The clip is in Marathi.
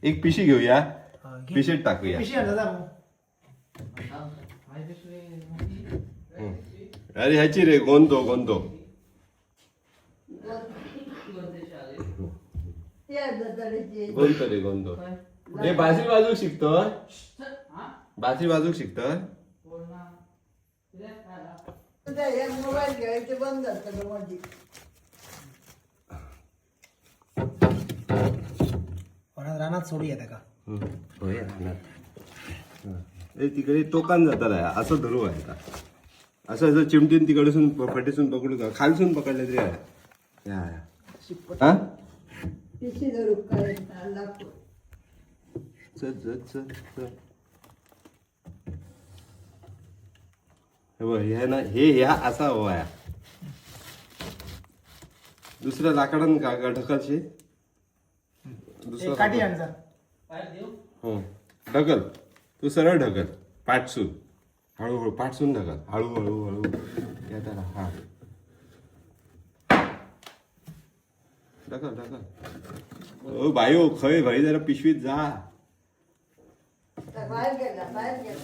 एक पिशी घेऊया, हा, घे. पिशीत टाकूया. पिशवी आण दादा मग. अरे ह्याची रे गोंदो गोंदो. गोंदो रे गोंदो. हे बाजरी वाजूक शिकतोय, बाजरी वाजूक शिकतोय. मोबाईल घ्यायचे बंद झालं मध्ये. रानात सोडूया का होय राहणार. तिकडे टोकान जाताला असं धरू आहे का, असं असं चिमटीन तिकडसून फटेसून पकडू का, खालसून पकडले तरी आहे. हा पिशी धरू काय लागतो. चल चल चल चल. हे ना हे ह्या असा हवा. दुसऱ्या लाकडान का ढकलशी दुसरा काठी आण जा. हो ढकल, तू सरळ ढकल पाठसून, हळूहळू पाठसून ढकल, हळूहळू हळू. हा ढकल ढकल. ओ बायो खय भाई जरा पिशवीत जा. बाहेर गेला.